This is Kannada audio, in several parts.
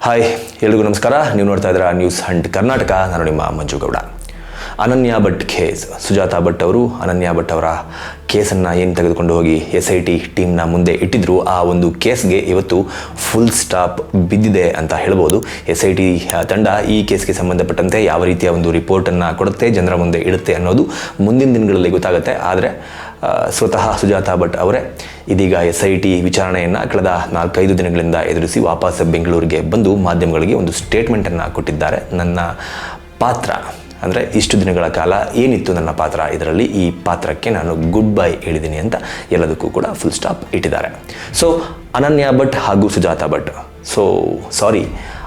ಹಾಯ್ ಎಲ್ರಿಗೂ ನಮಸ್ಕಾರ. ನೀವು ನೋಡ್ತಾ ಇದ್ದೀರಾ ನ್ಯೂಸ್ ಹಂಟ್ ಕರ್ನಾಟಕ. ನಾನು ನಿಮ್ಮ ಮಂಜುಗೌಡ. ಅನನ್ಯ ಭಟ್ ಕೇಸ್, ಸುಜಾತಾ ಭಟ್ ಅವರು ಅನನ್ಯ ಭಟ್ ಅವರ ಕೇಸನ್ನು ಏನು ತೆಗೆದುಕೊಂಡು ಹೋಗಿ SIT ಟೀಮ್ನ ಮುಂದೆ ಇಟ್ಟಿದ್ರು, ಆ ಒಂದು ಕೇಸ್ಗೆ ಇವತ್ತು ಫುಲ್ ಸ್ಟಾಪ್ ಬಿದ್ದಿದೆ ಅಂತ ಹೇಳ್ಬೋದು. SIT ತಂಡ ಈ ಕೇಸ್ಗೆ ಸಂಬಂಧಪಟ್ಟಂತೆ ಯಾವ ರೀತಿಯ ಒಂದು ರಿಪೋರ್ಟನ್ನು ಕೊಡುತ್ತೆ, ಜನರ ಮುಂದೆ ಇಡುತ್ತೆ ಅನ್ನೋದು ಮುಂದಿನ ದಿನಗಳಲ್ಲಿ ಗೊತ್ತಾಗುತ್ತೆ. ಆದರೆ ಸ್ವತಃ ಸುಜಾತಾ ಭಟ್ ಅವರೇ ಇದೀಗ SIT ವಿಚಾರಣೆಯನ್ನು ಕಳೆದ 4-5 ದಿನಗಳಿಂದ ಎದುರಿಸಿ ವಾಪಸ್ ಬೆಂಗಳೂರಿಗೆ ಬಂದು ಮಾಧ್ಯಮಗಳಿಗೆ ಒಂದು ಸ್ಟೇಟ್ಮೆಂಟನ್ನು ಕೊಟ್ಟಿದ್ದಾರೆ. ನನ್ನ ಪಾತ್ರ ಅಂದರೆ ಇಷ್ಟು ದಿನಗಳ ಕಾಲ ಏನಿತ್ತು ನನ್ನ ಪಾತ್ರ, ಇದರಲ್ಲಿ ಈ ಪಾತ್ರಕ್ಕೆ ನಾನು ಗುಡ್ ಬೈ ಹೇಳಿದ್ದೀನಿ ಅಂತ ಎಲ್ಲದಕ್ಕೂ ಕೂಡ ಫುಲ್ ಸ್ಟಾಪ್ ಇಟ್ಟಿದ್ದಾರೆ. ಸೊ ಅನನ್ಯ ಭಟ್ ಹಾಗೂ ಸುಜಾತಾ ಭಟ್, ಸಾರಿ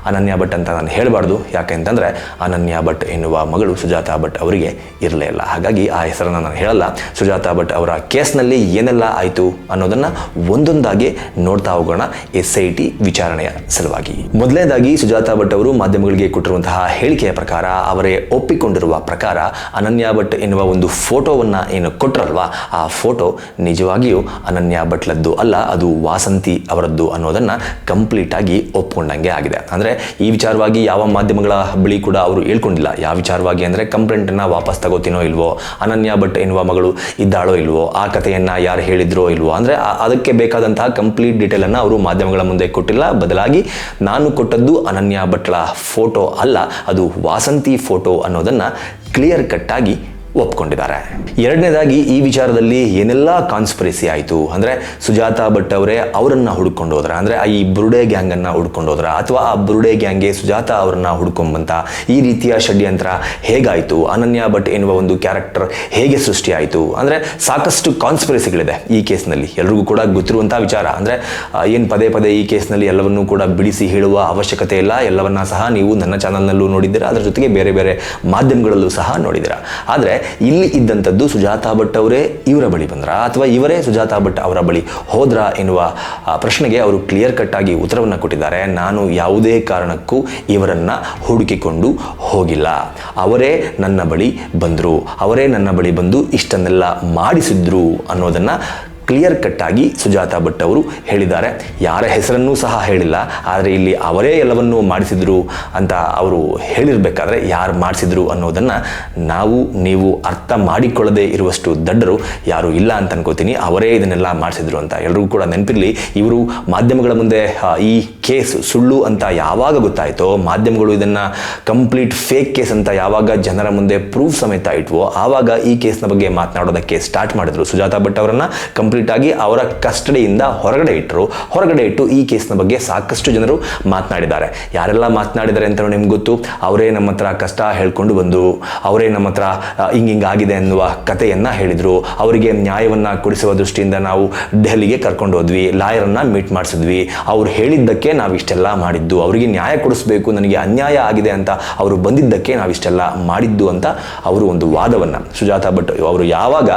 ಅನನ್ಯ ಭಟ್ ಅಂತ ನಾನು ಹೇಳಬಾರ್ದು, ಯಾಕೆಂತಂದರೆ ಅನನ್ಯ ಭಟ್ ಎನ್ನುವ ಮಗಳು ಸುಜಾತಾ ಭಟ್ ಅವರಿಗೆ ಇರಲೇ ಇಲ್ಲ. ಹಾಗಾಗಿ ಆ ಹೆಸರನ್ನು ನಾನು ಹೇಳಲ್ಲ. ಸುಜಾತಾ ಭಟ್ ಅವರ ಕೇಸ್ನಲ್ಲಿ ಏನೆಲ್ಲ ಆಯಿತು ಅನ್ನೋದನ್ನು ಒಂದೊಂದಾಗಿ ನೋಡ್ತಾ ಹೋಗೋಣ SIT ವಿಚಾರಣೆಯ ಸಲುವಾಗಿ. ಮೊದಲನೇದಾಗಿ ಸುಜಾತಾ ಭಟ್ ಅವರು ಮಾಧ್ಯಮಗಳಿಗೆ ಕೊಟ್ಟಿರುವಂತಹ ಹೇಳಿಕೆಯ ಪ್ರಕಾರ, ಅವರೇ ಒಪ್ಪಿಕೊಂಡಿರುವ ಪ್ರಕಾರ ಅನನ್ಯ ಭಟ್ ಎನ್ನುವ ಒಂದು ಫೋಟೋವನ್ನು ಏನು ಕೊಟ್ಟರಲ್ವಾ, ಆ ಫೋಟೋ ನಿಜವಾಗಿಯೂ ಅನನ್ಯ ಭಟ್ಲದ್ದು ಅಲ್ಲ, ಅದು ವಾಸಂತಿ ಅವರದ್ದು ಅನ್ನೋದನ್ನು ಕಂಪ್ಲೀಟಾಗಿ ಒಪ್ಕೊಂಡಂಗೆ ಆಗಿದೆ. ಅಂದರೆ ಈ ವಿಚಾರವಾಗಿ ಯಾವ ಮಾಧ್ಯಮಗಳ ಬಳಿ ಕೂಡ ಅವರು ಹೇಳ್ಕೊಂಡಿಲ್ಲ. ಯಾವ ವಿಚಾರವಾಗಿ ಅಂದರೆ ಕಂಪ್ಲೇಂಟನ್ನು ವಾಪಸ್ ತಗೋತೀನೋ ಇಲ್ವೋ, ಅನನ್ಯ ಭಟ್ ಎನ್ನುವ ಮಗಳು ಇದ್ದಾಳೋ ಇಲ್ವೋ, ಆ ಕಥೆಯನ್ನು ಯಾರು ಹೇಳಿದ್ರೋ ಇಲ್ವೋ, ಅಂದರೆ ಅದಕ್ಕೆ ಬೇಕಾದಂತಹ ಕಂಪ್ಲೀಟ್ ಡೀಟೇಲನ್ನು ಅವರು ಮಾಧ್ಯಮಗಳ ಮುಂದೆ ಕೊಟ್ಟಿಲ್ಲ. ಬದಲಾಗಿ ನಾನು ಕೊಟ್ಟದ್ದು ಅನನ್ಯ ಭಟ್ಳ ಫೋಟೋ ಅಲ್ಲ, ಅದು ವಾಸಂತಿ ಫೋಟೋ ಅನ್ನೋದನ್ನು ಕ್ಲಿಯರ್ ಕಟ್ಟಾಗಿ ಒಪ್ಕೊಂಡಿದ್ದಾರೆ. ಎರಡನೇದಾಗಿ ಈ ವಿಚಾರದಲ್ಲಿ ಏನೆಲ್ಲ ಕಾನ್ಸ್ಪಿರಸಿ ಆಯಿತು ಅಂದರೆ, ಸುಜಾತಾ ಭಟ್ ಅವರೇ ಅವರನ್ನು ಹುಡ್ಕೊಂಡು ಹೋದ್ರ, ಅಂದರೆ ಈ ಬುರುಡೆ ಗ್ಯಾಂಗನ್ನು ಹುಡ್ಕೊಂಡು ಹೋದ್ರ, ಅಥವಾ ಆ ಬುರುಡೆ ಗ್ಯಾಂಗ್ಗೆ ಸುಜಾತಾ ಅವರನ್ನು ಹುಡ್ಕೊಂಬಂತ, ಈ ರೀತಿಯ ಷಡ್ಯಂತ್ರ ಹೇಗಾಯಿತು, ಅನನ್ಯ ಭಟ್ ಎನ್ನುವ ಒಂದು ಕ್ಯಾರೆಕ್ಟರ್ ಹೇಗೆ ಸೃಷ್ಟಿಯಾಯಿತು, ಅಂದರೆ ಸಾಕಷ್ಟು ಕಾನ್ಸ್ಪಿರಸಿಗಳಿದೆ ಈ ಕೇಸ್ನಲ್ಲಿ. ಎಲ್ರಿಗೂ ಕೂಡ ಗೊತ್ತಿರುವಂಥ ವಿಚಾರ. ಅಂದರೆ ಏನು ಪದೇ ಪದೇ ಈ ಕೇಸ್ನಲ್ಲಿ ಎಲ್ಲವನ್ನೂ ಕೂಡ ಬಿಡಿಸಿ ಹೇಳುವ ಅವಶ್ಯಕತೆ ಇಲ್ಲ. ಎಲ್ಲವನ್ನ ಸಹ ನೀವು ನನ್ನ ಚಾನಲ್ನಲ್ಲೂ ನೋಡಿದ್ದೀರಾ, ಅದರ ಜೊತೆಗೆ ಬೇರೆ ಬೇರೆ ಮಾಧ್ಯಮಗಳಲ್ಲೂ ಸಹ ನೋಡಿದ್ದೀರಾ. ಆದರೆ ಇಲ್ಲಿ ಇದ್ದಂಥದ್ದು ಸುಜಾತಾ ಭಟ್ ಅವರೇ ಇವರ ಬಳಿ ಬಂದ್ರ, ಅಥವಾ ಇವರೇ ಸುಜಾತಾ ಭಟ್ ಅವರ ಬಳಿ ಹೋದ್ರ ಎನ್ನುವ ಪ್ರಶ್ನೆಗೆ ಅವರು ಕ್ಲಿಯರ್ ಕಟ್ ಆಗಿ ಉತ್ತರವನ್ನು ಕೊಟ್ಟಿದ್ದಾರೆ. ನಾನು ಯಾವುದೇ ಕಾರಣಕ್ಕೂ ಇವರನ್ನ ಹುಡುಕಿಕೊಂಡು ಹೋಗಿಲ್ಲ, ಅವರೇ ನನ್ನ ಬಳಿ ಬಂದರು, ಅವರೇ ನನ್ನ ಬಳಿ ಬಂದು ಇಷ್ಟನ್ನೆಲ್ಲ ಮಾಡಿಸಿದ್ರು ಅನ್ನೋದನ್ನ ಕ್ಲಿಯರ್ ಕಟ್ಟಾಗಿ ಸುಜಾತಾ ಭಟ್ ಅವರು ಹೇಳಿದ್ದಾರೆ. ಯಾರ ಹೆಸರನ್ನೂ ಸಹ ಹೇಳಿಲ್ಲ. ಆದರೆ ಇಲ್ಲಿ ಅವರೇ ಎಲ್ಲವನ್ನೂ ಮಾಡಿಸಿದ್ರು ಅಂತ ಅವರು ಹೇಳಿರಬೇಕಾದ್ರೆ ಯಾರು ಮಾಡಿಸಿದ್ರು ಅನ್ನೋದನ್ನು ನೀವು ಅರ್ಥ ಮಾಡಿಕೊಳ್ಳದೆ ಇರುವಷ್ಟು ದಡ್ಡರು ಯಾರು ಇಲ್ಲ ಅಂತ ಅನ್ಕೋತೀನಿ. ಅವರೇ ಇದನ್ನೆಲ್ಲ ಮಾಡಿಸಿದ್ರು ಅಂತ ಎಲ್ರಿಗೂ ಕೂಡ ನೆನಪಿರಲಿ. ಇವರು ಮಾಧ್ಯಮಗಳ ಮುಂದೆ ಈ ಕೇಸ್ ಸುಳ್ಳು ಅಂತ ಯಾವಾಗ ಗೊತ್ತಾಯಿತೋ, ಮಾಧ್ಯಮಗಳು ಇದನ್ನು ಕಂಪ್ಲೀಟ್ ಫೇಕ್ ಕೇಸ್ ಅಂತ ಯಾವಾಗ ಜನರ ಮುಂದೆ ಪ್ರೂಫ್ ಸಮೇತ ಇಟ್ವೋ, ಆವಾಗ ಈ ಕೇಸ್ನ ಬಗ್ಗೆ ಮಾತನಾಡೋದಕ್ಕೆ ಸ್ಟಾರ್ಟ್ ಮಾಡಿದ್ರು. ಸುಜಾತಾ ಭಟ್ ಅವರನ್ನು ಕಂಪ್ಲೀಟ್ ಆಗಿ ಅವರ ಕಸ್ಟಡಿಯಿಂದ ಹೊರಗಡೆ ಇಟ್ಟು ಈ ಕೇಸ್ನ ಬಗ್ಗೆ ಸಾಕಷ್ಟು ಜನರು ಮಾತನಾಡಿದ್ದಾರೆ. ಯಾರೆಲ್ಲ ಮಾತನಾಡಿದ್ದಾರೆ ಅಂತ ನಿಮ್ಗೆ ಗೊತ್ತು. ಅವರೇ ನಮ್ಮ ಹತ್ರ ಕಷ್ಟ ಹೇಳ್ಕೊಂಡು ಬಂದು, ಅವರೇ ನಮ್ಮ ಹತ್ರ ಹಿಂಗಾಗಿದೆ ಅನ್ನುವ ಕಥೆಯನ್ನು ಹೇಳಿದರು. ಅವರಿಗೆ ನ್ಯಾಯವನ್ನು ಕೊಡಿಸುವ ದೃಷ್ಟಿಯಿಂದ ನಾವು ದೆಹಲಿಗೆ ಕರ್ಕೊಂಡು ಹೋದ್ವಿ, ಲಾಯರನ್ನು ಮೀಟ್ ಮಾಡಿಸಿದ್ವಿ, ಅವ್ರು ಹೇಳಿದ್ದಕ್ಕೆ ನಾವು ಇಷ್ಟೆಲ್ಲ ಮಾಡಿದ್ದು, ಅವರಿಗೆ ನ್ಯಾಯ ಕೊಡಿಸ್ಬೇಕು, ನನಗೆ ಅನ್ಯಾಯ ಆಗಿದೆ ಅಂತ ಅವರು ಬಂದಿದ್ದಕ್ಕೆ ನಾವಿಷ್ಟೆಲ್ಲ ಮಾಡಿದ್ದು ಅಂತ ಅವರು ಒಂದು ವಾದವನ್ನು, ಸುಜಾತಾ ಭಟ್ ಅವರು ಯಾವಾಗ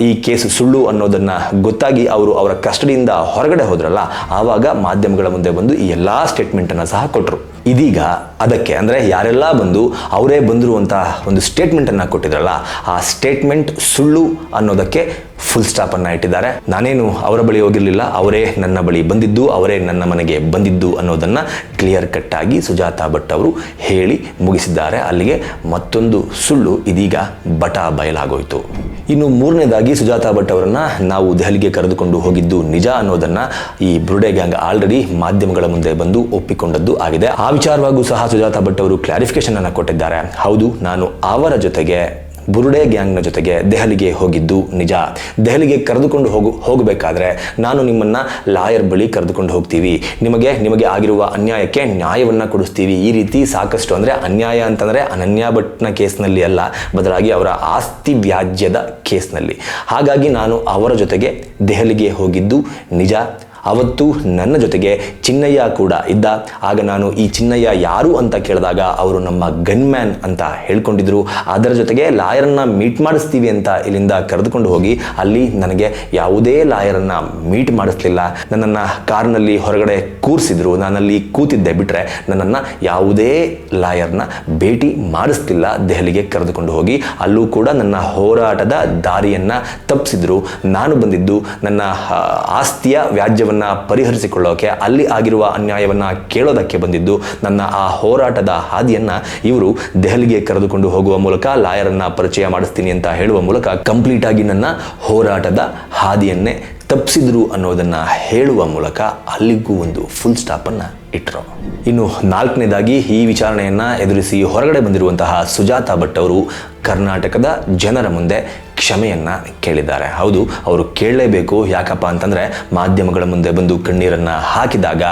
ಈ ಕೇಸ್ ಸುಳ್ಳು ಅನ್ನೋದನ್ನು ಗೊತ್ತಾಗಿ ಅವರು ಅವರ ಕಸ್ಟಡಿಯಿಂದ ಹೊರಗಡೆ ಹೋದ್ರಲ್ಲ, ಆವಾಗ ಮಾಧ್ಯಮಗಳ ಮುಂದೆ ಬಂದು ಈ ಎಲ್ಲ ಸ್ಟೇಟ್ಮೆಂಟನ್ನು ಸಹ ಕೊಟ್ಟರು. ಇದೀಗ ಅದಕ್ಕೆ ಅಂದರೆ ಯಾರೆಲ್ಲ ಬಂದು ಅವರೇ ಬಂದರು ಅಂತ ಒಂದು ಸ್ಟೇಟ್ಮೆಂಟನ್ನು ಕೊಟ್ಟಿದ್ರಲ್ಲ, ಆ ಸ್ಟೇಟ್ಮೆಂಟ್ ಸುಳ್ಳು ಅನ್ನೋದಕ್ಕೆ ಫುಲ್ ಸ್ಟಾಪನ್ನು ಇಟ್ಟಿದ್ದಾರೆ. ನಾನೇನು ಅವರ ಬಳಿ ಹೋಗಿರಲಿಲ್ಲ, ಅವರೇ ನನ್ನ ಬಳಿ ಬಂದಿದ್ದು, ಅವರೇ ನನ್ನ ಮನೆಗೆ ಬಂದಿದ್ದು ಅನ್ನೋದನ್ನು ಕ್ಲಿಯರ್ ಕಟ್ಟಾಗಿ ಸುಜಾತಾ ಭಟ್ ಅವರು ಹೇಳಿ ಮುಗಿಸಿದ್ದಾರೆ. ಅಲ್ಲಿಗೆ ಮತ್ತೊಂದು ಸುಳ್ಳು ಇದೀಗ ಬಯಲಾಗೋಯಿತು. ಇನ್ನು ಮೂರನೇದಾಗಿ ಸುಜಾತಾ ಭಟ್ ಅವರನ್ನು ನಾವು ದೆಹಲಿಗೆ ಕರೆದುಕೊಂಡು ಹೋಗಿದ್ದು ನಿಜ ಅನ್ನೋದನ್ನು ಈ ಬುರುಡೆ ಗ್ಯಾಂಗ್ ಆಲ್ರೆಡಿ ಮಾಧ್ಯಮಗಳ ಮುಂದೆ ಬಂದು ಒಪ್ಪಿಕೊಂಡದ್ದು ಆಗಿದೆ. ಆ ವಿಚಾರವಾಗೂ ಸಹ ಸುಜಾತಾ ಭಟ್ ಅವರು ಕ್ಲಾರಿಫಿಕೇಶನ್ ಅನ್ನು ಕೊಟ್ಟಿದ್ದಾರೆ. ಹೌದು, ನಾನು ಅವರ ಜೊತೆಗೆ ಬುರುಡೆ ಗ್ಯಾಂಗ್ನ ಜೊತೆಗೆ ದೆಹಲಿಗೆ ಹೋಗಿದ್ದು ನಿಜ. ದೆಹಲಿಗೆ ಕರೆದುಕೊಂಡು ಹೋಗಬೇಕಾದ್ರೆ ನಾನು ನಿಮ್ಮನ್ನು ಲಾಯರ್ ಬಳಿ ಕರೆದುಕೊಂಡು ಹೋಗ್ತೀವಿ, ನಿಮಗೆ ಆಗಿರುವ ಅನ್ಯಾಯಕ್ಕೆ ನ್ಯಾಯವನ್ನು ಕೊಡಿಸ್ತೀವಿ, ಈ ರೀತಿ ಸಾಕಷ್ಟು. ಅಂದರೆ ಅನ್ಯಾಯ ಅಂತಂದರೆ ಅನನ್ಯ ಭಟ್ನ ಕೇಸ್ನಲ್ಲಿ ಅಲ್ಲ, ಬದಲಾಗಿ ಅವರ ಆಸ್ತಿ ವ್ಯಾಜ್ಯದ ಕೇಸ್ನಲ್ಲಿ. ಹಾಗಾಗಿ ನಾನು ಅವರ ಜೊತೆಗೆ ದೆಹಲಿಗೆ ಹೋಗಿದ್ದು ನಿಜ. ಅವತ್ತು ನನ್ನ ಜೊತೆಗೆ ಚಿನ್ನಯ್ಯ ಕೂಡ ಇದ್ದ. ಆಗ ನಾನು ಈ ಚಿನ್ನಯ್ಯ ಯಾರು ಅಂತ ಕೇಳಿದಾಗ ಅವರು ನಮ್ಮ ಗನ್ಮ್ಯಾನ್ ಅಂತ ಹೇಳ್ಕೊಂಡಿದ್ರು. ಅದರ ಜೊತೆಗೆ ಲಾಯರನ್ನು ಮೀಟ್ ಮಾಡಿಸ್ತೀವಿ ಅಂತ ಇಲ್ಲಿಂದ ಕರೆದುಕೊಂಡು ಹೋಗಿ ಅಲ್ಲಿ ನನಗೆ ಯಾವುದೇ ಲಾಯರನ್ನು ಮೀಟ್ ಮಾಡಿಸ್ಲಿಲ್ಲ. ನನ್ನನ್ನು ಕಾರ್ನಲ್ಲಿ ಹೊರಗಡೆ ಕೂರಿಸಿದ್ರು, ನಾನಲ್ಲಿ ಕೂತಿದ್ದೆ ಬಿಟ್ಟರೆ ನನ್ನನ್ನು ಯಾವುದೇ ಲಾಯರ್ನ ಭೇಟಿ ಮಾಡಿಸ್ತಿಲ್ಲ. ದೆಹಲಿಗೆ ಕರೆದುಕೊಂಡು ಹೋಗಿ ಅಲ್ಲೂ ಕೂಡ ನನ್ನ ಹೋರಾಟದ ದಾರಿಯನ್ನು ತಪ್ಪಿಸಿದ್ರು. ನಾನು ಬಂದಿದ್ದು ನನ್ನ ಆಸ್ತಿಯ ವ್ಯಾಜ್ಯವನ್ನು ಸಮಸ್ಯೆಗಳನ್ನು ಪರಿಹರಿಸಿಕೊಳ್ಳೋಕೆ, ಅಲ್ಲಿ ಆಗಿರುವ ಅನ್ಯಾಯವನ್ನು ಕೇಳೋದಕ್ಕೆ ಬಂದಿದ್ದು. ನನ್ನ ಆ ಹೋರಾಟದ ಹಾದಿಯನ್ನು ಇವರು ದೆಹಲಿಗೆ ಕರೆದುಕೊಂಡು ಹೋಗುವ ಮೂಲಕ, ಲಾಯರನ್ನು ಪರಿಚಯ ಮಾಡಿಸ್ತೀನಿ ಅಂತ ಹೇಳುವ ಮೂಲಕ ಕಂಪ್ಲೀಟ್ ಆಗಿ ನನ್ನ ಹೋರಾಟದ ಹಾದಿಯನ್ನೇ ತಪ್ಪಿಸಿದ್ರು ಅನ್ನೋದನ್ನು ಹೇಳುವ ಮೂಲಕ ಅಲ್ಲಿಗೂ ಒಂದು ಫುಲ್ ಸ್ಟಾಪನ್ನು ಇಟ್ಟರು. ಇನ್ನು ನಾಲ್ಕನೇದಾಗಿ, ಈ ವಿಚಾರಣೆಯನ್ನು ಎದುರಿಸಿ ಹೊರಗಡೆ ಬಂದಿರುವಂತಹ ಸುಜಾತಾ ಭಟ್ ಅವರು ಕರ್ನಾಟಕದ ಜನರ ಮುಂದೆ ಕ್ಷಮೆಯನ್ನು ಕೇಳಿದ್ದಾರೆ. ಹೌದು, ಅವರು ಕೇಳಲೇಬೇಕು. ಯಾಕಪ್ಪ ಅಂತಂದರೆ ಮಾಧ್ಯಮಗಳ ಮುಂದೆ ಬಂದು ಕಣ್ಣೀರನ್ನು ಹಾಕಿದಾಗ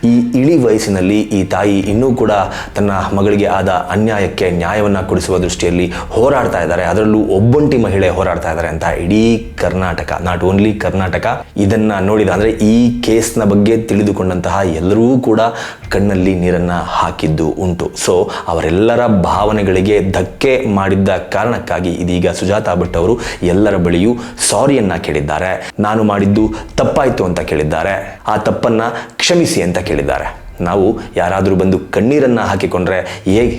ಈ ಇಳಿ ವಯಸ್ಸಿನಲ್ಲಿ ಈ ತಾಯಿ ಇನ್ನೂ ಕೂಡ ತನ್ನ ಮಗಳಿಗೆ ಆದ ಅನ್ಯಾಯಕ್ಕೆ ನ್ಯಾಯವನ್ನು ಕೊಡಿಸುವ ದೃಷ್ಟಿಯಲ್ಲಿ ಹೋರಾಡ್ತಾ ಇದ್ದಾರೆ. ಅದರಲ್ಲೂ ಒಬ್ಬಂಟಿ ಮಹಿಳೆ ಹೋರಾಡ್ತಾ ಇದ್ದಾರೆ ಅಂತ ಇಡೀ ಕರ್ನಾಟಕ, ನಾಟ್ ಓನ್ಲಿ ಕರ್ನಾಟಕ, ಇದನ್ನು ನೋಡಿದ ಅಂದರೆ ಈ ಕೇಸ್ನ ಬಗ್ಗೆ ತಿಳಿದುಕೊಂಡಂತಹ ಎಲ್ಲರೂ ಕೂಡ ಕಣ್ಣಲ್ಲಿ ನೀರನ್ನು ಹಾಕಿದ್ದು ಉಂಟು. ಸೊ ಅವರೆಲ್ಲರ ಭಾವನೆಗಳಿಗೆ ಧಕ್ಕೆ ಮಾಡಿದ್ದ ಕಾರಣಕ್ಕಾಗಿ ಇದೀಗ ಸುಜಾತಾ ಭಟ್ ಅವರು ಎಲ್ಲರ ಬಳಿಯೂ ಸಾರಿಯನ್ನ ಕೇಳಿದ್ದಾರೆ. ನಾನು ಮಾಡಿದ್ದು ತಪ್ಪಾಯಿತು ಅಂತ ಕೇಳಿದ್ದಾರೆ. ಆ ತಪ್ಪನ್ನು ಕ್ಷಮಿಸಿ ಅಂತ ಕೇಳಿದ್ದಾರೆ. ನಾವು ಯಾರಾದರೂ ಬಂದು ಕಣ್ಣೀರನ್ನು ಹಾಕಿಕೊಂಡ್ರೆ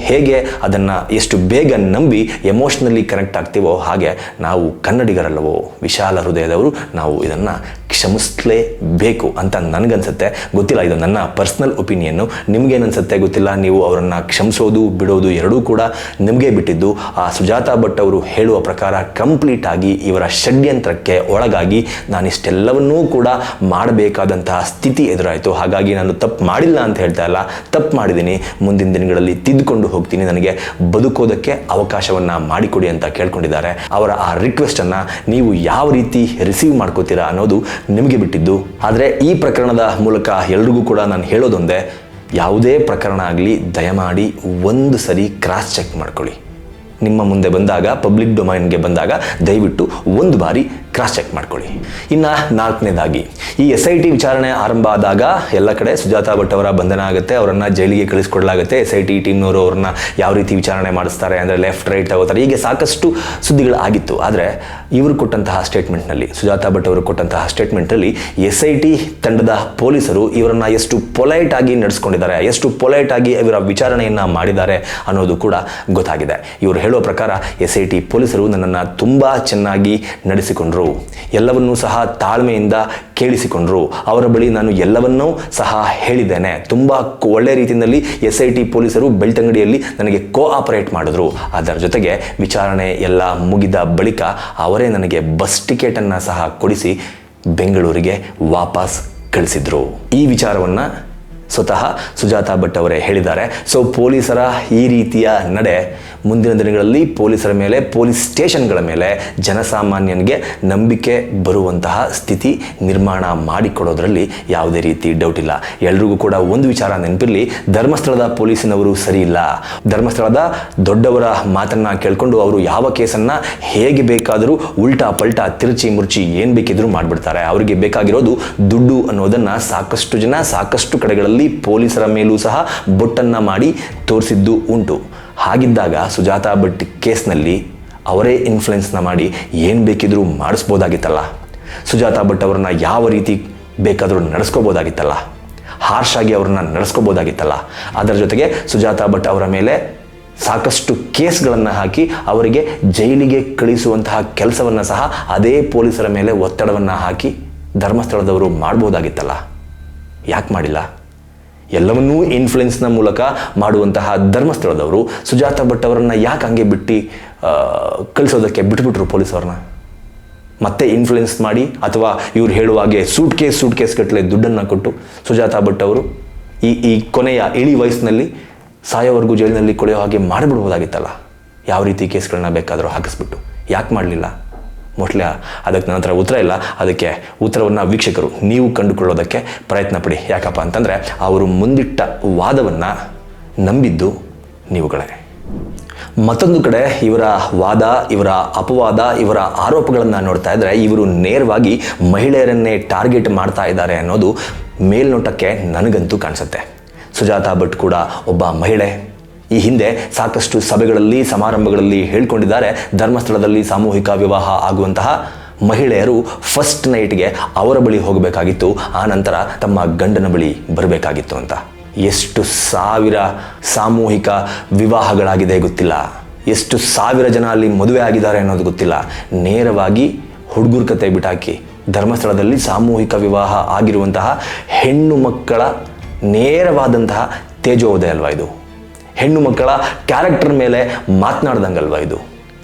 ಹೇಗೆ ಅದನ್ನು ಎಷ್ಟು ಬೇಗ ನಂಬಿ ಎಮೋಷ್ನಲಿ ಕನೆಕ್ಟ್ ಆಗ್ತೀವೋ ಹಾಗೆ ನಾವು ಕನ್ನಡಿಗರಲ್ಲವೋ, ವಿಶಾಲ ಹೃದಯದವರು, ನಾವು ಇದನ್ನು ಕ್ಷಮಿಸಲೇಬೇಕು ಅಂತ ನನಗನ್ಸುತ್ತೆ. ಗೊತ್ತಿಲ್ಲ, ಇದು ನನ್ನ ಪರ್ಸ್ನಲ್ ಒಪಿನಿಯನ್ನು. ನಿಮಗೇನನ್ಸುತ್ತೆ ಗೊತ್ತಿಲ್ಲ. ನೀವು ಅವರನ್ನು ಕ್ಷಮಿಸೋದು ಬಿಡೋದು ಎರಡೂ ಕೂಡ ನಿಮಗೆ ಬಿಟ್ಟಿದ್ದು. ಆ ಸುಜಾತಾ ಭಟ್ ಅವರು ಹೇಳುವ ಪ್ರಕಾರ ಕಂಪ್ಲೀಟ್ ಆಗಿ ಇವರ ಷಡ್ಯಂತ್ರಕ್ಕೆ ಒಳಗಾಗಿ ನಾನಿಷ್ಟೆಲ್ಲವನ್ನೂ ಕೂಡ ಮಾಡಬೇಕಾದಂತಹ ಸ್ಥಿತಿ ಎದುರಾಯಿತು. ಹಾಗಾಗಿ ನಾನು ತಪ್ಪು ಮಾಡಿಲ್ಲ ಅಂತ ಹೇಳ್ತಾ ಇಲ್ಲ, ತಪ್ಪು ಮಾಡಿದ್ದೀನಿ, ಮುಂದಿನ ದಿನಗಳಲ್ಲಿ ತಿದ್ದುಕೊಂಡು ಹೋಗ್ತೀನಿ, ನನಗೆ ಬದುಕೋದಕ್ಕೆ ಅವಕಾಶವನ್ನು ಮಾಡಿಕೊಡಿ ಅಂತ ಕೇಳ್ಕೊಂಡಿದ್ದಾರೆ. ಅವರ ಆ ರಿಕ್ವೆಸ್ಟನ್ನು ನೀವು ಯಾವ ರೀತಿ ರಿಸೀವ್ ಮಾಡ್ಕೋತೀರಾ ಅನ್ನೋದು ನಿಮಗೆ ಬಿಟ್ಟಿದ್ದು. ಆದರೆ ಈ ಪ್ರಕರಣದ ಮೂಲಕ ಎಲ್ರಿಗೂ ಕೂಡ ನಾನು ಹೇಳೋದೊಂದೇ, ಯಾವುದೇ ಪ್ರಕರಣ ಆಗಲಿ ದಯಮಾಡಿ ಒಂದು ಸರಿ ಕ್ರಾಸ್ ಚೆಕ್ ಮಾಡ್ಕೊಳ್ಳಿ. ನಿಮ್ಮ ಮುಂದೆ ಬಂದಾಗ, ಪಬ್ಲಿಕ್ ಡೊಮೈನ್ಗೆ ಬಂದಾಗ ದಯವಿಟ್ಟು ಒಂದು ಬಾರಿ ಕ್ರಾಸ್ ಚೆಕ್ ಮಾಡ್ಕೊಳ್ಳಿ. ಇನ್ನು ನಾಲ್ಕನೇದಾಗಿ, ಈ SIT ವಿಚಾರಣೆ ಆರಂಭ ಆದಾಗ ಎಲ್ಲ ಕಡೆ ಸುಜಾತಾ ಭಟ್ ಅವರ ಬಂಧನ ಆಗುತ್ತೆ, ಅವರನ್ನು ಜೈಲಿಗೆ ಕಳಿಸ್ಕೊಡ್ಲಾಗುತ್ತೆ. SIT ಟೀಮ್ನವರು ಅವ್ರನ್ನ ಯಾವ ರೀತಿ ವಿಚಾರಣೆ ಮಾಡಿಸ್ತಾರೆ ಅಂದರೆ ಲೆಫ್ಟ್ ರೈಟ್ ತಗೋತಾರೆ, ಹೀಗೆ ಸಾಕಷ್ಟು ಸುದ್ದಿಗಳು ಆಗಿತ್ತು. ಆದರೆ ಇವರು ಕೊಟ್ಟಂತಹ ಸ್ಟೇಟ್ಮೆಂಟ್ನಲ್ಲಿ, ಸುಜಾತಾ ಭಟ್ ಅವರು ಕೊಟ್ಟಂತಹ ಸ್ಟೇಟ್ಮೆಂಟಲ್ಲಿ SIT ತಂಡದ ಪೊಲೀಸರು ಇವರನ್ನು ಎಷ್ಟು ಪೊಲೈಟ್ ಆಗಿ ನಡೆಸ್ಕೊಂಡಿದ್ದಾರೆ, ಎಷ್ಟು ಪೊಲೈಟ್ ಆಗಿ ಇವರ ವಿಚಾರಣೆಯನ್ನು ಮಾಡಿದ್ದಾರೆ ಅನ್ನೋದು ಕೂಡ ಗೊತ್ತಾಗಿದೆ. ಇವರು ಹೇಳುವ ಪ್ರಕಾರ SIT ಪೊಲೀಸರು ನನ್ನನ್ನು ತುಂಬ ಚೆನ್ನಾಗಿ ನಡೆಸಿಕೊಂಡ್ರು, ಎಲ್ಲವನ್ನೂ ಸಹ ತಾಳ್ಮೆಯಿಂದ ಕೇಳಿಸಿಕೊಂಡ್ರು, ಅವರ ಬಳಿ ನಾನು ಎಲ್ಲವನ್ನೂ ಸಹ ಹೇಳಿದ್ದೇನೆ, ತುಂಬ ಒಳ್ಳೆ ರೀತಿಯಲ್ಲಿ SIT ಪೊಲೀಸರು ಬೆಳ್ತಂಗಡಿಯಲ್ಲಿ ನನಗೆ ಕೋಆಪರೇಟ್ ಮಾಡಿದ್ರು. ಅದರ ಜೊತೆಗೆ ವಿಚಾರಣೆ ಎಲ್ಲ ಮುಗಿದ ಬಳಿಕ ಅವರೇ ನನಗೆ ಬಸ್ ಟಿಕೆಟನ್ನು ಸಹ ಕೊಡಿಸಿ ಬೆಂಗಳೂರಿಗೆ ವಾಪಸ್ ಕಳಿಸಿದ್ರು. ಈ ವಿಚಾರವನ್ನು ಸ್ವತಃ ಸುಜಾತಾ ಭಟ್ ಅವರೇ ಹೇಳಿದ್ದಾರೆ. ಸೊ ಪೊಲೀಸರ ಈ ರೀತಿಯ ನಡೆ ಮುಂದಿನ ದಿನಗಳಲ್ಲಿ ಪೊಲೀಸರ ಮೇಲೆ, ಪೊಲೀಸ್ ಸ್ಟೇಷನ್ಗಳ ಮೇಲೆ ಜನಸಾಮಾನ್ಯನಿಗೆ ನಂಬಿಕೆ ಬರುವಂತಹ ಸ್ಥಿತಿ ನಿರ್ಮಾಣ ಮಾಡಿಕೊಡೋದ್ರಲ್ಲಿ ಯಾವುದೇ ರೀತಿ ಡೌಟ್ ಇಲ್ಲ. ಎಲ್ರಿಗೂ ಕೂಡ ಒಂದು ವಿಚಾರ ನೆನಪಿರಲಿ, ಧರ್ಮಸ್ಥಳದ ಪೊಲೀಸಿನವರು ಸರಿ ಇಲ್ಲ. ಧರ್ಮಸ್ಥಳದ ದೊಡ್ಡವರ ಮಾತನ್ನು ಕೇಳಿಕೊಂಡು ಅವರು ಯಾವ ಕೇಸನ್ನು ಹೇಗೆ ಬೇಕಾದರೂ ಉಲ್ಟಾ ಪಲ್ಟಾ ತಿರುಚಿ ಮುರ್ಚಿ ಏನು ಬೇಕಿದ್ರೂ ಮಾಡಿಬಿಡ್ತಾರೆ. ಅವರಿಗೆ ಬೇಕಾಗಿರೋದು ದುಡ್ಡು ಅನ್ನೋದನ್ನು ಸಾಕಷ್ಟು ಜನ ಸಾಕಷ್ಟು ಕಡೆಗಳಲ್ಲಿ ಪೊಲೀಸರ ಮೇಲೂ ಸಹ ಬೊಟ್ಟನ್ನು ಮಾಡಿ ತೋರಿಸಿದ್ದು ಉಂಟು. ಹಾಗಿದ್ದಾಗ ಸುಜಾತಾ ಭಟ್ ಕೇಸ್ನಲ್ಲಿ ಅವರೇ ಇನ್ಫ್ಲುಯೆನ್ಸ್ನ ಮಾಡಿ ಏನು ಬೇಕಿದ್ರೂ ಮಾಡಿಸ್ಬೋದಾಗಿತ್ತಲ್ಲ, ಸುಜಾತಾ ಭಟ್ ಅವರನ್ನ ಯಾವ ರೀತಿ ಬೇಕಾದರೂ ನಡೆಸ್ಕೋಬೋದಾಗಿತ್ತಲ್ಲ, ಹಾರ್ಶ್ ಆಗಿ ಅವ್ರನ್ನ ನಡೆಸ್ಕೋಬೋದಾಗಿತ್ತಲ್ಲ. ಅದರ ಜೊತೆಗೆ ಸುಜಾತಾ ಭಟ್ ಅವರ ಮೇಲೆ ಸಾಕಷ್ಟು ಕೇಸ್ಗಳನ್ನು ಹಾಕಿ ಅವರಿಗೆ ಜೈಲಿಗೆ ಕಳಿಸುವಂತಹ ಕೆಲಸವನ್ನು ಸಹ ಅದೇ ಪೊಲೀಸರ ಮೇಲೆ ಒತ್ತಡವನ್ನು ಹಾಕಿ ಧರ್ಮಸ್ಥಳದವರು ಮಾಡ್ಬೋದಾಗಿತ್ತಲ್ಲ. ಯಾಕೆ ಮಾಡಿಲ್ಲ? ಎಲ್ಲವನ್ನೂ ಇನ್ಫ್ಲುಯೆನ್ಸ್ನ ಮೂಲಕ ಮಾಡುವಂತಹ ಧರ್ಮಸ್ಥಳದವರು ಸುಜಾತಾ ಭಟ್ ಅವರನ್ನು ಯಾಕೆ ಹಂಗೆ ಬಿಟ್ಟು ಕಳಿಸೋದಕ್ಕೆ ಬಿಟ್ಬಿಟ್ರು ಪೊಲೀಸವ್ರನ್ನ? ಮತ್ತೆ ಇನ್ಫ್ಲುಯೆನ್ಸ್ ಮಾಡಿ ಅಥವಾ ಇವ್ರು ಹೇಳುವ ಹಾಗೆ ಸೂಟ್ ಕೇಸ್ ಗಟ್ಟಲೆ ದುಡ್ಡನ್ನು ಕೊಟ್ಟು ಸುಜಾತಾ ಭಟ್ ಅವರು ಈ ಕೊನೆಯ ಇಳಿ ವಯಸ್ಸಿನಲ್ಲಿ ಸಾಯೋವರೆಗೂ ಜೈಲಿನಲ್ಲಿ ಕೊಳೆಯೋ ಹಾಗೆ ಮಾಡಿಬಿಡ್ಬೋದಾಗಿತ್ತಲ್ಲ. ಯಾವ ರೀತಿ ಕೇಸ್ಗಳನ್ನ ಬೇಕಾದರೂ ಹಾಕಿಸ್ಬಿಟ್ಟು ಯಾಕೆ ಮಾಡಲಿಲ್ಲ? ಮೋಸ್ಟ್ಲಿ ಅದಕ್ಕೆ ನನ್ನ ಹತ್ರ ಉತ್ತರ ಇಲ್ಲ. ಅದಕ್ಕೆ ಉತ್ತರವನ್ನು ವೀಕ್ಷಕರು ನೀವು ಕಂಡುಕೊಳ್ಳೋದಕ್ಕೆ ಪ್ರಯತ್ನ ಪಡಿ. ಯಾಕಪ್ಪ ಅಂತಂದರೆ ಅವರು ಮುಂದಿಟ್ಟ ವಾದವನ್ನು ನಂಬಿದ್ದು ನೀವುಗಳೇ. ಮತ್ತೊಂದು ಕಡೆ ಇವರ ವಾದ, ಇವರ ಅಪವಾದ, ಇವರ ಆರೋಪಗಳನ್ನು ನೋಡ್ತಾ ಇದ್ದರೆ ಇವರು ನೇರವಾಗಿ ಮಹಿಳೆಯರನ್ನೇ ಟಾರ್ಗೆಟ್ ಮಾಡ್ತಾ ಇದ್ದಾರೆ ಅನ್ನೋದು ಮೇಲ್ನೋಟಕ್ಕೆ ನನಗಂತೂ ಕಾಣಿಸುತ್ತೆ. ಸುಜಾತಾ ಭಟ್ ಕೂಡ ಒಬ್ಬ ಮಹಿಳೆ. ಈ ಹಿಂದೆ ಸಾಕಷ್ಟು ಸಭೆಗಳಲ್ಲಿ, ಸಮಾರಂಭಗಳಲ್ಲಿ ಹೇಳ್ಕೊಂಡಿದ್ದಾರೆ, ಧರ್ಮಸ್ಥಳದಲ್ಲಿ ಸಾಮೂಹಿಕ ವಿವಾಹ ಆಗುವಂತಹ ಮಹಿಳೆಯರು ಫಸ್ಟ್ ನೈಟ್ಗೆ ಅವರ ಬಳಿ ಹೋಗಬೇಕಾಗಿತ್ತು, ಆ ನಂತರ ತಮ್ಮ ಗಂಡನ ಬಳಿ ಬರಬೇಕಾಗಿತ್ತು ಅಂತ. ಎಷ್ಟು ಸಾವಿರ ಸಾಮೂಹಿಕ ವಿವಾಹಗಳಾಗಿದೆ ಗೊತ್ತಿಲ್ಲ, ಎಷ್ಟು ಸಾವಿರ ಜನ ಅಲ್ಲಿ ಮದುವೆ ಆಗಿದ್ದಾರೆ ಅನ್ನೋದು ಗೊತ್ತಿಲ್ಲ. ನೇರವಾಗಿ ಹುಡುಗರ ಕತೆ ಬಿಟ್ಟಾಕಿ ಧರ್ಮಸ್ಥಳದಲ್ಲಿ ಸಾಮೂಹಿಕ ವಿವಾಹ ಆಗಿರುವಂತಹ ಹೆಣ್ಣು ಮಕ್ಕಳ ನೇರವಾದಂತಹ ತೇಜೋವಧೆ ಅಲ್ವಾ ಇದು? ಹೆಣ್ಣು ಮಕ್ಕಳ ಕ್ಯಾರೆಕ್ಟರ್ ಮೇಲೆ ಮಾತನಾಡ್ದಂಗಲ್ವಾ ಇದು?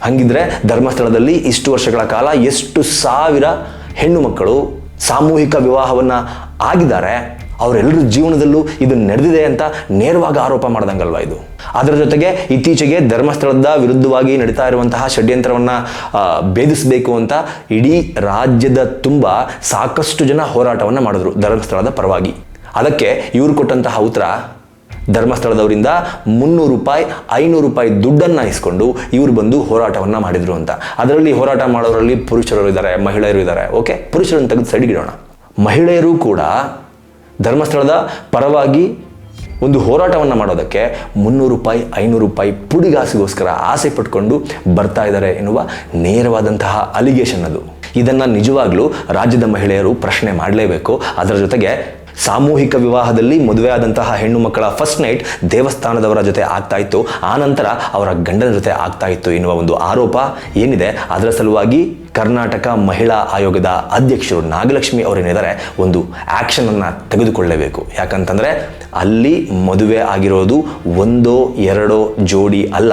ಹಾಗಿದ್ರೆ ಧರ್ಮಸ್ಥಳದಲ್ಲಿ ಇಷ್ಟು ವರ್ಷಗಳ ಕಾಲ ಎಷ್ಟು ಸಾವಿರ ಹೆಣ್ಣು ಮಕ್ಕಳು ಸಾಮೂಹಿಕ ವಿವಾಹವನ್ನು ಆಗಿದ್ದಾರೆ, ಅವರೆಲ್ಲರ ಜೀವನದಲ್ಲೂ ಇದು ನಡೆದಿದೆ ಅಂತ ನೇರವಾಗಿ ಆರೋಪ ಮಾಡ್ದಂಗಲ್ವಾ ಇದು? ಅದರ ಜೊತೆಗೆ ಇತ್ತೀಚೆಗೆ ಧರ್ಮಸ್ಥಳದ ವಿರುದ್ಧವಾಗಿ ನಡೀತಾ ಇರುವಂತಹ ಷಡ್ಯಂತ್ರವನ್ನು ಭೇದಿಸಬೇಕು ಅಂತ ಇಡೀ ರಾಜ್ಯದ ತುಂಬ ಸಾಕಷ್ಟು ಜನ ಹೋರಾಟವನ್ನು ಮಾಡಿದ್ರು ಧರ್ಮಸ್ಥಳದ ಪರವಾಗಿ. ಅದಕ್ಕೆ ಇವರು ಕೊಟ್ಟಂತಹ ಉತ್ತರ, ಧರ್ಮಸ್ಥಳದವರಿಂದ 300 ರೂಪಾಯಿ 500 ರೂಪಾಯಿ ದುಡ್ಡನ್ನು ಇಸ್ಕೊಂಡು ಇವರು ಬಂದು ಹೋರಾಟವನ್ನು ಮಾಡಿದ್ರು ಅಂತ. ಅದರಲ್ಲಿ ಹೋರಾಟ ಮಾಡೋರಲ್ಲಿ ಪುರುಷರು ಇದ್ದಾರೆ, ಮಹಿಳೆಯರು ಇದ್ದಾರೆ. ಓಕೆ, ಪುರುಷರನ್ನು ತೆಗೆದು ಸೈಡ್ಗಿಡೋಣ. ಮಹಿಳೆಯರು ಕೂಡ ಧರ್ಮಸ್ಥಳದ ಪರವಾಗಿ ಒಂದು ಹೋರಾಟವನ್ನು ಮಾಡೋದಕ್ಕೆ 300 ರೂಪಾಯಿ 500 ರೂಪಾಯಿ ಪುಡಿಗಾಸಿಗೋಸ್ಕರ ಆಸೆ ಪಟ್ಕೊಂಡು ಬರ್ತಾ ಇದ್ದಾರೆ ಎನ್ನುವ ನೇರವಾದಂತಹ ಅಲಿಗೇಷನ್ ಅದು. ಇದನ್ನು ನಿಜವಾಗ್ಲೂ ರಾಜ್ಯದ ಮಹಿಳೆಯರು ಪ್ರಶ್ನೆ ಮಾಡಲೇಬೇಕು. ಅದರ ಜೊತೆಗೆ ಸಾಮೂಹಿಕ ವಿವಾಹದಲ್ಲಿ ಮದುವೆ ಆದಂತಹ ಹೆಣ್ಣು ಮಕ್ಕಳ ಫಸ್ಟ್ ನೈಟ್ ದೇವಸ್ಥಾನದವರ ಜೊತೆ ಆಗ್ತಾ ಇತ್ತು, ಆ ನಂತರ ಅವರ ಗಂಡನ ಜೊತೆ ಆಗ್ತಾ ಇತ್ತು ಎನ್ನುವ ಒಂದು ಆರೋಪ ಏನಿದೆ, ಅದರ ಸಲುವಾಗಿ ಕರ್ನಾಟಕ ಮಹಿಳಾ ಆಯೋಗದ ಅಧ್ಯಕ್ಷರು ನಾಗಲಕ್ಷ್ಮಿ ಅವರೇನಿದ್ದಾರೆ ಒಂದು ಆ್ಯಕ್ಷನ್ ಅನ್ನು ತೆಗೆದುಕೊಳ್ಳಲೇಬೇಕು. ಯಾಕಂತಂದರೆ ಅಲ್ಲಿ ಮದುವೆ ಆಗಿರೋದು 1-2 ಜೋಡಿ ಅಲ್ಲ,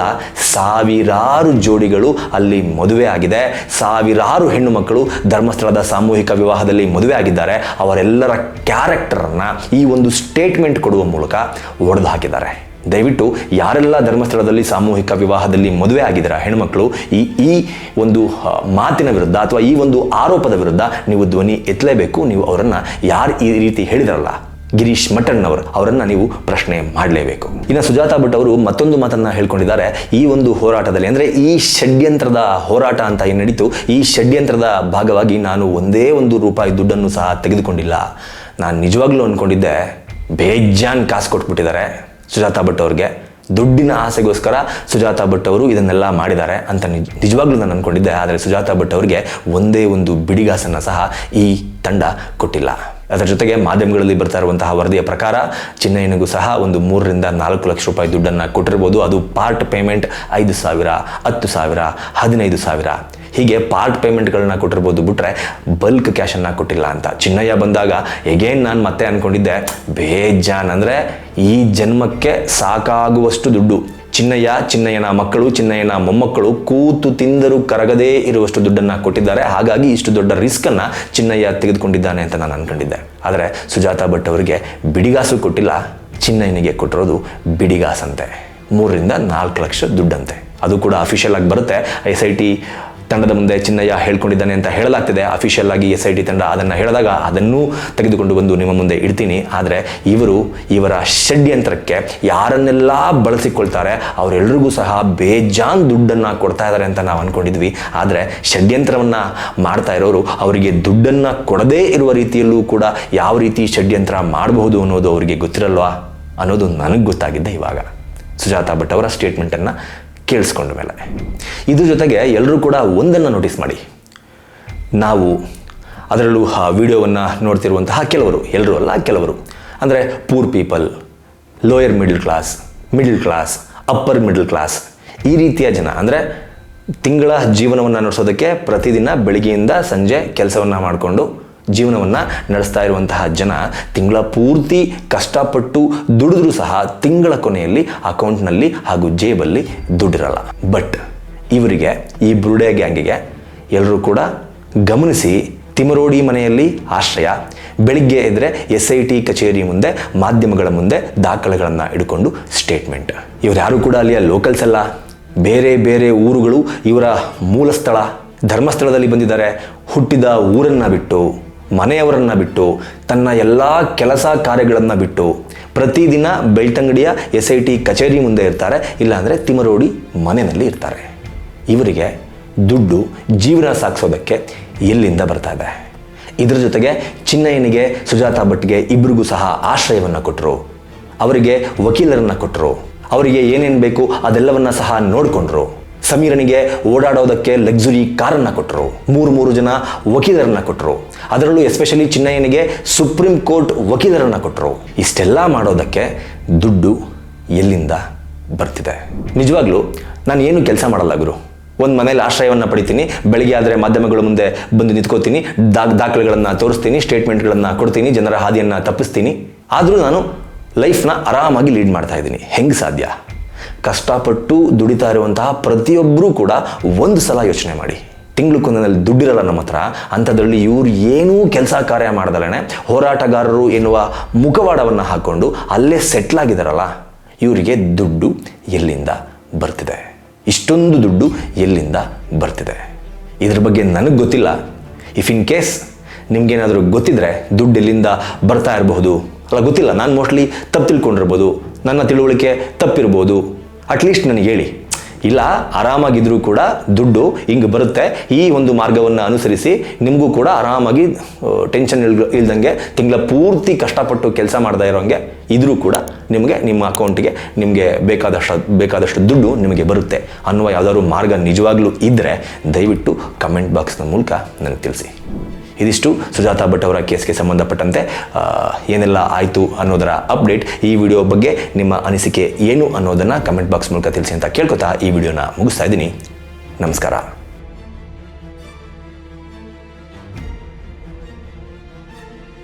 ಸಾವಿರಾರು ಜೋಡಿಗಳು ಅಲ್ಲಿ ಮದುವೆ ಆಗಿದೆ. ಸಾವಿರಾರು ಹೆಣ್ಣು ಮಕ್ಕಳು ಧರ್ಮಸ್ಥಳದ ಸಾಮೂಹಿಕ ವಿವಾಹದಲ್ಲಿ ಮದುವೆ ಆಗಿದ್ದಾರೆ. ಅವರೆಲ್ಲರ ಕ್ಯಾರೆಕ್ಟರನ್ನು ಈ ಒಂದು ಸ್ಟೇಟ್ಮೆಂಟ್ ಕೊಡುವ ಮೂಲಕ ಒಡೆದು ಹಾಕಿದ್ದಾರೆ. ದಯವಿಟ್ಟು ಯಾರೆಲ್ಲ ಧರ್ಮಸ್ಥಳದಲ್ಲಿ ಸಾಮೂಹಿಕ ವಿವಾಹದಲ್ಲಿ ಮದುವೆ ಆಗಿದ್ದೀರಾ ಹೆಣ್ಮಕ್ಳು, ಈ ಒಂದು ಮಾತಿನ ವಿರುದ್ಧ ಅಥವಾ ಈ ಒಂದು ಆರೋಪದ ವಿರುದ್ಧ ನೀವು ಧ್ವನಿ ಎತ್ತಲೇಬೇಕು. ನೀವು ಅವರನ್ನು ಯಾರು ಈ ರೀತಿ ಹೇಳಿದಾರಲ್ಲ, ಗಿರೀಶ್ ಮಠಣ್ಣವರು, ಅವರನ್ನು ನೀವು ಪ್ರಶ್ನೆ ಮಾಡಲೇಬೇಕು. ಇನ್ನು ಸುಜಾತಾ ಭಟ್ ಅವರು ಮತ್ತೊಂದು ಮಾತನ್ನು ಹೇಳ್ಕೊಂಡಿದ್ದಾರೆ. ಈ ಒಂದು ಹೋರಾಟದಲ್ಲಿ, ಅಂದರೆ ಈ ಷಡ್ಯಂತ್ರದ ಹೋರಾಟ ಅಂತ ಏನು ನಡೀತು, ಈ ಷಡ್ಯಂತ್ರದ ಭಾಗವಾಗಿ ನಾನು 1 ರೂಪಾಯಿ ದುಡ್ಡನ್ನು ಸಹ ತೆಗೆದುಕೊಂಡಿಲ್ಲ. ನಾನು ನಿಜವಾಗ್ಲೂ ಅಂದ್ಕೊಂಡಿದ್ದೆ ಬೇಜಾನ್ ಕಾಸು ಕೊಟ್ಬಿಟ್ಟಿದ್ದಾರೆ ಸುಜಾತಾ ಭಟ್ ಅವ್ರಿಗೆ, ದುಡ್ಡಿನ ಆಸೆಗೋಸ್ಕರ ಸುಜಾತಾ ಭಟ್ ಅವರು ಇದನ್ನೆಲ್ಲ ಮಾಡಿದ್ದಾರೆ ಅಂತ ನಿಜವಾಗ್ಲೂ ನಾನು ಅಂದ್ಕೊಂಡಿದ್ದೆ. ಆದರೆ ಸುಜಾತಾ ಭಟ್ ಅವರಿಗೆ 1 ಬಿಡಿಗಾಸನ್ನು ಸಹ ಈ ತಂಡ ಕೊಟ್ಟಿಲ್ಲ. ಅದರ ಜೊತೆಗೆ ಮಾಧ್ಯಮಗಳಲ್ಲಿ ಬರ್ತಾ ಇರುವಂತಹ ವರದಿಯ ಪ್ರಕಾರ ಚಿನ್ನಯ್ಯನಿಗೂ ಸಹ 3-4 ಲಕ್ಷ ರೂಪಾಯಿ ದುಡ್ಡನ್ನು ಕೊಟ್ಟಿರ್ಬೋದು. ಅದು ಪಾರ್ಟ್ ಪೇಮೆಂಟ್ 5,000, 10,000, 15,000 ಹೀಗೆ ಪಾರ್ಟ್ ಪೇಮೆಂಟ್ಗಳನ್ನ ಕೊಟ್ಟಿರ್ಬೋದು, ಬಿಟ್ಟರೆ ಬಲ್ಕ್ ಕ್ಯಾಶನ್ನು ಕೊಟ್ಟಿಲ್ಲ ಅಂತ. ಚಿನ್ನಯ್ಯ ಬಂದಾಗ ಎಗೇನ್ ನಾನು ಮತ್ತೆ ಅಂದ್ಕೊಂಡಿದ್ದೆ ಅಂದರೆ ಈ ಜನ್ಮಕ್ಕೆ ಸಾಕಾಗುವಷ್ಟು ದುಡ್ಡು, ಚಿನ್ನಯ್ಯನ ಮಕ್ಕಳು, ಚಿನ್ನಯ್ಯನ ಮೊಮ್ಮಕ್ಕಳು ಕೂತು ತಿಂದರೂ ಕರಗದೇ ಇರುವಷ್ಟು ದುಡ್ಡನ್ನು ಕೊಟ್ಟಿದ್ದಾರೆ. ಹಾಗಾಗಿ ಇಷ್ಟು ದೊಡ್ಡ ರಿಸ್ಕನ್ನು ಚಿನ್ನಯ್ಯ ತೆಗೆದುಕೊಂಡಿದ್ದಾನೆ ಅಂತ ನಾನು ಅಂದ್ಕೊಂಡಿದ್ದೆ. ಆದರೆ ಸುಜಾತಾ ಭಟ್ ಅವರಿಗೆ ಬಿಡಿಗಾಸು ಕೊಟ್ಟಿಲ್ಲ, ಚಿನ್ನಯ್ಯನಿಗೆ ಕೊಟ್ಟಿರೋದು ಬಿಡಿಗಾಸಂತೆ, 3-4 ಲಕ್ಷ ದುಡ್ಡಂತೆ. ಅದು ಕೂಡ ಅಫಿಷಿಯಲ್ ಆಗಿ ಬರುತ್ತೆ. SIT ತಂಡದ ಮುಂದೆ ಚಿನ್ನಯ್ಯ ಹೇಳ್ಕೊಂಡಿದ್ದಾನೆ ಅಂತ ಹೇಳಲಾಗ್ತಿದೆ. ಅಫಿಷಿಯಲ್ ಆಗಿ SIT ತಂಡ ಅದನ್ನು ಹೇಳಿದಾಗ ಅದನ್ನೂ ತೆಗೆದುಕೊಂಡು ಬಂದು ನಿಮ್ಮ ಮುಂದೆ ಇಡ್ತೀನಿ. ಆದರೆ ಇವರ ಷಡ್ಯಂತ್ರಕ್ಕೆ ಯಾರನ್ನೆಲ್ಲ ಬಳಸಿಕೊಳ್ತಾರೆ ಅವರೆಲ್ಲರಿಗೂ ಸಹ ಬೇಜಾನ್ ದುಡ್ಡನ್ನು ಕೊಡ್ತಾ ಇದ್ದಾರೆ ಅಂತ ನಾವು ಅಂದ್ಕೊಂಡಿದ್ವಿ. ಆದರೆ ಷಡ್ಯಂತ್ರವನ್ನು ಮಾಡ್ತಾ ಇರೋರು ಅವರಿಗೆ ದುಡ್ಡನ್ನು ಕೊಡದೇ ಇರುವ ರೀತಿಯಲ್ಲೂ ಕೂಡ ಯಾವ ರೀತಿ ಷಡ್ಯಂತ್ರ ಮಾಡಬಹುದು ಅನ್ನೋದು ಅವರಿಗೆ ಗೊತ್ತಿರಲ್ವಾ ಅನ್ನೋದು ನನಗೆ ಗೊತ್ತಾಗಿದ್ದೆ ಇವಾಗ ಸುಜಾತಾ ಭಟ್ ಅವರ ಸ್ಟೇಟ್ಮೆಂಟನ್ನು ಕೇಳಿಸ್ಕೊಂಡ ಮೇಲೆ. ಇದ್ರ ಜೊತೆಗೆ ಎಲ್ಲರೂ ಕೂಡ ಒಂದನ್ನು ನೋಟಿಸ್ ಮಾಡಿ, ನಾವು ಅದರಲ್ಲೂ ವಿಡಿಯೋವನ್ನು ನೋಡ್ತಿರುವಂತಹ ಕೆಲವರು, ಎಲ್ಲರೂ ಅಲ್ಲ ಕೆಲವರು, ಅಂದರೆ poor people, lower middle class, upper middle class, ಈ ರೀತಿಯ ಜನ, ಅಂದರೆ ತಿಂಗಳ ಜೀವನವನ್ನು ನಡೆಸೋದಕ್ಕೆ ಪ್ರತಿದಿನ ಬೆಳಗ್ಗೆಯಿಂದ ಸಂಜೆ ಕೆಲಸವನ್ನು ಮಾಡಿಕೊಂಡು ಜೀವನವನ್ನು ನಡೆಸ್ತಾ ಇರುವಂತಹ ಜನ ತಿಂಗಳ ಪೂರ್ತಿ ಕಷ್ಟಪಟ್ಟು ದುಡಿದ್ರೂ ಸಹ ತಿಂಗಳ ಕೊನೆಯಲ್ಲಿ ಅಕೌಂಟ್ನಲ್ಲಿ ಹಾಗೂ ಜೇಬಲ್ಲಿ ದುಡ್ಡಿರಲ್ಲ. ಬಟ್ ಇವರಿಗೆ, ಈ ಬ್ರುಡೆ ಗ್ಯಾಂಗಿಗೆ ಎಲ್ಲರೂ ಕೂಡ ಗಮನಿಸಿ, ತಿಮರೋಡಿ ಮನೆಯಲ್ಲಿ ಆಶ್ರಯ, ಬೆಳಿಗ್ಗೆ ಎದ್ದರೆ SIT ಕಚೇರಿ ಮುಂದೆ ಮಾಧ್ಯಮಗಳ ಮುಂದೆ ದಾಖಲೆಗಳನ್ನು ಇಟ್ಕೊಂಡು ಸ್ಟೇಟ್ಮೆಂಟ್. ಇವರು ಯಾರು ಕೂಡ ಅಲ್ಲಿಯ ಲೋಕಲ್ಸ್ ಅಲ್ಲ, ಬೇರೆ ಬೇರೆ ಊರುಗಳು ಇವರ ಮೂಲ ಸ್ಥಳ. ಧರ್ಮಸ್ಥಳದಲ್ಲಿ ಬಂದಿದ್ದಾರೆ, ಹುಟ್ಟಿದ ಊರನ್ನು ಬಿಟ್ಟು, ಮನೆಯವರನ್ನು ಬಿಟ್ಟು, ತನ್ನ ಎಲ್ಲ ಕೆಲಸ ಕಾರ್ಯಗಳನ್ನು ಬಿಟ್ಟು ಪ್ರತಿದಿನ ಬೆಳ್ತಂಗಡಿಯ SIT ಕಚೇರಿ ಮುಂದೆ ಇರ್ತಾರೆ, ಇಲ್ಲಾಂದರೆ ತಿಮರೋಡಿ ಮನೆಯಲ್ಲಿ ಇರ್ತಾರೆ. ಇವರಿಗೆ ದುಡ್ಡು ಜೀವನ ಸಾಗಿಸೋದಕ್ಕೆ ಎಲ್ಲಿಂದ ಬರ್ತಾ ಇದೆ? ಇದರ ಜೊತೆಗೆ ಚಿನ್ನಯ್ಯನಿಗೆ, ಸುಜಾತಾ ಭಟ್ಗೆ ಇಬ್ಬರಿಗೂ ಸಹ ಆಶ್ರಯವನ್ನು ಕೊಟ್ಟರು, ಅವರಿಗೆ ವಕೀಲರನ್ನು ಕೊಟ್ಟರು, ಅವರಿಗೆ ಏನೇನು ಬೇಕು ಅದೆಲ್ಲವನ್ನ ಸಹ ನೋಡಿಕೊಂಡ್ರು. ಸಮೀರನಿಗೆ ಓಡಾಡೋದಕ್ಕೆ ಲಕ್ಸುರಿ ಕಾರನ್ನು ಕೊಟ್ಟರು, 3 ಜನ ವಕೀಲರನ್ನು ಕೊಟ್ಟರು, ಅದರಲ್ಲೂ ಎಸ್ಪೆಷಲಿ ಚಿನ್ನಯ್ಯನಿಗೆ ಸುಪ್ರೀಂ ಕೋರ್ಟ್ ವಕೀಲರನ್ನು ಕೊಟ್ಟರು. ಇಷ್ಟೆಲ್ಲ ಮಾಡೋದಕ್ಕೆ ದುಡ್ಡು ಎಲ್ಲಿಂದ ಬರ್ತಿದೆ? ನಿಜವಾಗ್ಲೂ ನಾನು ಏನು ಕೆಲಸ ಮಾಡಲ್ಲ ಗುರು, ಒಂದು ಮನೇಲಿ ಆಶ್ರಯವನ್ನು ಪಡಿತೀನಿ, ಬೆಳಗ್ಗೆ ಆದರೆ ಮಾಧ್ಯಮಗಳ ಮುಂದೆ ಬಂದು ನಿಂತ್ಕೋತೀನಿ, ದಾಖಲೆಗಳನ್ನು ತೋರಿಸ್ತೀನಿ, ಸ್ಟೇಟ್ಮೆಂಟ್ಗಳನ್ನು ಕೊಡ್ತೀನಿ, ಜನರ ಹಾದಿಯನ್ನು ತಪ್ಪಿಸ್ತೀನಿ. ಆದರೂ ನಾನು ಲೈಫ್ನ ಆರಾಮಾಗಿ ಲೀಡ್ ಮಾಡ್ತಾ ಇದ್ದೀನಿ. ಹೆಂಗೆ ಸಾಧ್ಯ? ಕಷ್ಟಪಟ್ಟು ದುಡಿತಾ ಇರುವಂತಹ ಪ್ರತಿಯೊಬ್ಬರೂ ಕೂಡ ಒಂದು ಸಲ ಯೋಚನೆ ಮಾಡಿ. ತಿಂಗಳಕ್ಕೊಂದಲ್ಲಿ ದುಡ್ಡಿರಲ್ಲ ನಮ್ಮ ಹತ್ರ, ಅಂಥದ್ರಲ್ಲಿ ಇವ್ರು ಏನೂ ಕೆಲಸ ಕಾರ್ಯ ಮಾಡ್ದಲೇ ಹೋರಾಟಗಾರರು ಎನ್ನುವ ಮುಖವಾಡವನ್ನು ಹಾಕ್ಕೊಂಡು ಅಲ್ಲೇ ಸೆಟ್ಲ್ ಆಗಿದ್ದಾರಲ್ಲ, ಇವರಿಗೆ ದುಡ್ಡು ಎಲ್ಲಿಂದ ಬರ್ತಿದೆ? ಇಷ್ಟೊಂದು ದುಡ್ಡು ಎಲ್ಲಿಂದ ಬರ್ತಿದೆ? ಇದ್ರ ಬಗ್ಗೆ ನನಗೆ ಗೊತ್ತಿಲ್ಲ. ಇಫ್ ಇನ್ ಕೇಸ್ ನಿಮ್ಗೇನಾದರೂ ಗೊತ್ತಿದ್ರೆ ದುಡ್ಡು ಎಲ್ಲಿಂದ ಬರ್ತಾ ಇರಬಹುದು, ಅಲ್ಲ ಗೊತ್ತಿಲ್ಲ, ನಾನು ಮೋಸ್ಟ್ಲಿ ತಪ್ಪು ತಿಳ್ಕೊಂಡಿರ್ಬೋದು, ನನ್ನ ತಿಳುವಳಿಕೆ ತಪ್ಪಿರ್ಬೋದು. ಅಟ್ಲೀಸ್ಟ್ ನನಗೆ ಹೇಳಿ. ಇಲ್ಲ, ಆರಾಮಾಗಿದ್ರೂ ಕೂಡ ದುಡ್ಡು ಹಿಂಗೆ ಬರುತ್ತೆ, ಈ ಒಂದು ಮಾರ್ಗವನ್ನು ಅನುಸರಿಸಿ ನಿಮಗೂ ಕೂಡ ಆರಾಮಾಗಿ ಟೆನ್ಷನ್ ಇಲ್ದಂಗೆ ತಿಂಗಳ ಪೂರ್ತಿ ಕಷ್ಟಪಟ್ಟು ಕೆಲಸ ಮಾಡ್ತಾ ಇರೋಂಗೆ ಇದ್ರೂ ಕೂಡ ನಿಮಗೆ ನಿಮ್ಮ ಅಕೌಂಟಿಗೆ ನಿಮಗೆ ಬೇಕಾದಷ್ಟು ದುಡ್ಡು ನಿಮಗೆ ಬರುತ್ತೆ ಅನ್ನುವ ಯಾವುದಾದ್ರು ಮಾರ್ಗ ನಿಜವಾಗ್ಲೂ ಇದ್ದರೆ ದಯವಿಟ್ಟು ಕಮೆಂಟ್ ಬಾಕ್ಸ್ನ ಮೂಲಕ ನನಗೆ ತಿಳಿಸಿ. ಇದಿಷ್ಟು ಸುಜಾತಾ ಭಟ್ ಅವರ ಕೇಸ್ಗೆ ಸಂಬಂಧಪಟ್ಟಂತೆ ಏನೆಲ್ಲ ಆಯಿತು ಅನ್ನೋದರ ಅಪ್ಡೇಟ್. ಈ ವಿಡಿಯೋ ಬಗ್ಗೆ ನಿಮ್ಮ ಅನಿಸಿಕೆ ಏನು ಅನ್ನೋದನ್ನು ಕಮೆಂಟ್ ಬಾಕ್ಸ್ ಮೂಲಕ ತಿಳಿಸಿ ಅಂತ ಕೇಳ್ಕೊತಾ ಈ ವಿಡಿಯೋನ ಮುಗಿಸ್ತಾ ಇದ್ದೀನಿ. ನಮಸ್ಕಾರ.